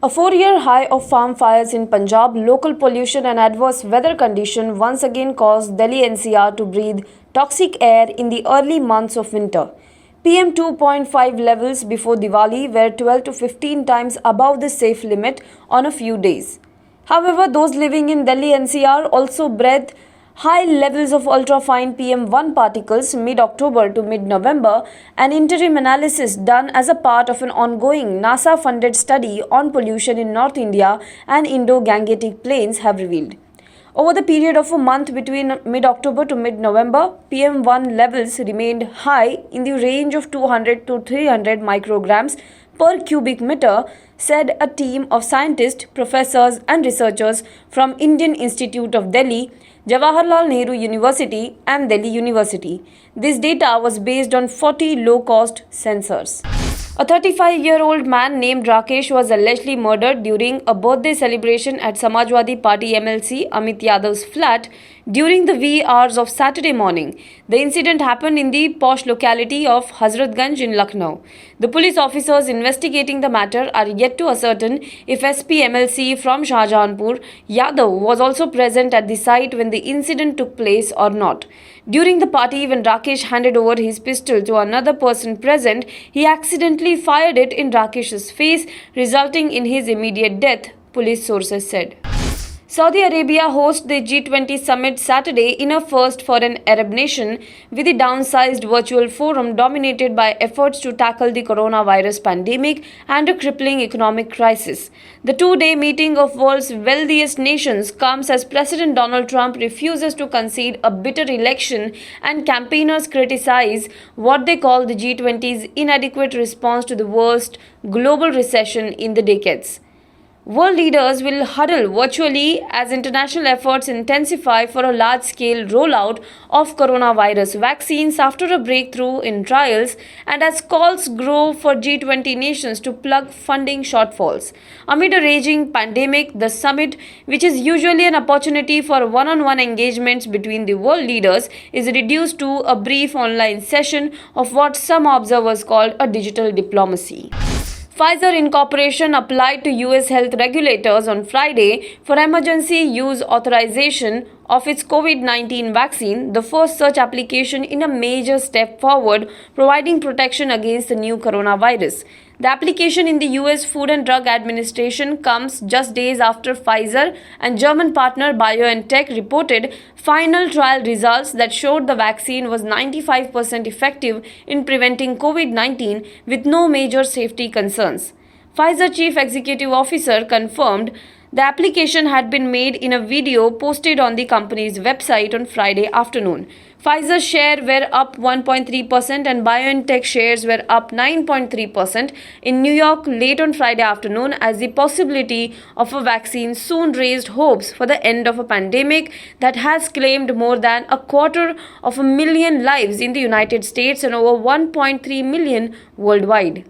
A 4-year high of farm fires in Punjab, local pollution and adverse weather condition once again caused Delhi NCR to breathe toxic air in the early months of winter. PM2.5 levels before Diwali were 12 to 15 times above the safe limit on a few days. However, those living in Delhi NCR also breathed high levels of ultrafine PM1 particles mid-October to mid-November. An interim analysis done as a part of an ongoing NASA-funded study on pollution in North India and Indo-Gangetic plains have revealed. Over the period of a month between mid-October to mid-November, PM1 levels remained high in the range of 200 to 300 micrograms per cubic meter, said a team of scientists, professors and researchers from Indian Institute of Delhi, Jawaharlal Nehru University and Delhi University. This data was based on 40 low-cost sensors. A 35-year-old man named Rakesh was allegedly murdered during a birthday celebration at Samajwadi Party MLC Amit Yadav's flat during the wee hours of Saturday morning. The incident happened in the posh locality of Hazratganj in Lucknow. The police officers investigating the matter are yet to ascertain if SP MLC from Shahjahanpur, Yadav, was also present at the site when the incident took place or not. During the party, when Rakesh handed over his pistol to another person present, he accidentally fired it in Rakesh's face, resulting in his immediate death, police sources said. Saudi Arabia hosts the G20 summit Saturday in a first for an Arab nation, with the downsized virtual forum dominated by efforts to tackle the coronavirus pandemic and a crippling economic crisis. The two-day meeting of world's wealthiest nations comes as President Donald Trump refuses to concede a bitter election and campaigners criticize what they call the G20's inadequate response to the worst global recession in the decades. World leaders will huddle virtually as international efforts intensify for a large-scale rollout of coronavirus vaccines after a breakthrough in trials and as calls grow for G20 nations to plug funding shortfalls. Amid a raging pandemic, the summit, which is usually an opportunity for one-on-one engagements between the world leaders, is reduced to a brief online session of what some observers called a digital diplomacy. Pfizer Incorporation applied to US health regulators on Friday for emergency use authorization of its COVID-19 vaccine, the first such application in a major step forward providing protection against the new coronavirus. The application in the US Food and Drug Administration comes just days after Pfizer and German partner BioNTech reported final trial results that showed the vaccine was 95% effective in preventing COVID-19 with no major safety concerns. Pfizer Chief Executive Officer confirmed the application had been made in a video posted on the company's website on Friday afternoon. Pfizer's share were up 1.3% and BioNTech shares were up 9.3% in New York late on Friday afternoon as the possibility of a vaccine soon raised hopes for the end of a pandemic that has claimed more than 250,000 lives in the United States and over 1.3 million worldwide.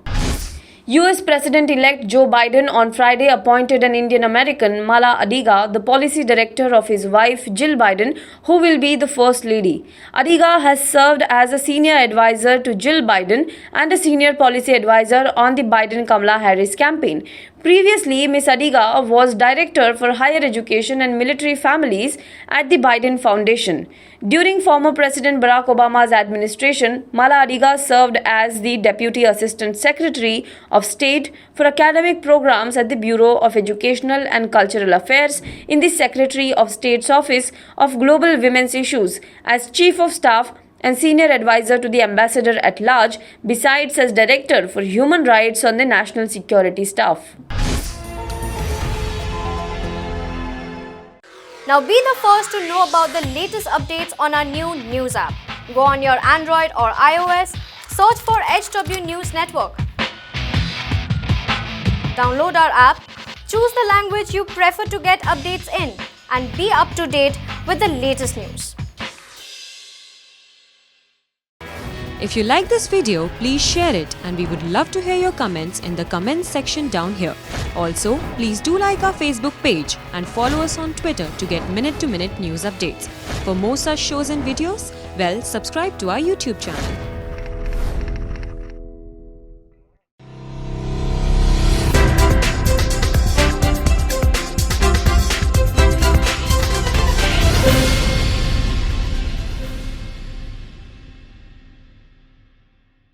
US President-elect Joe Biden on Friday appointed an IndianAmerican, Mala Adiga, the policy director of his wife Jill Biden, who will be the First Lady. Adiga has served as a senior advisor to Jill Biden and a senior policy advisor on the Biden-Kamala Harris campaign. Previously, Ms. Adiga was Director for Higher Education and Military Families at the Biden Foundation. During former President Barack Obama's administration, Mala Adiga served as the Deputy Assistant Secretary of State for Academic Programs at the Bureau of Educational and Cultural Affairs in the Secretary of State's Office of Global Women's Issues as Chief of Staff and Senior Advisor to the Ambassador at Large, besides as Director for Human Rights on the National Security Staff. Now be the first to know about the latest updates on our new news app. Go on your Android or iOS, search for HW News Network. Download our app, choose the language you prefer to get updates in, and be up to date with the latest news. If you like this video, please share it and we would love to hear your comments in the comments section down here. Also, please do like our Facebook page and follow us on Twitter to get minute-to-minute news updates. For more such shows and videos, subscribe to our YouTube channel. News.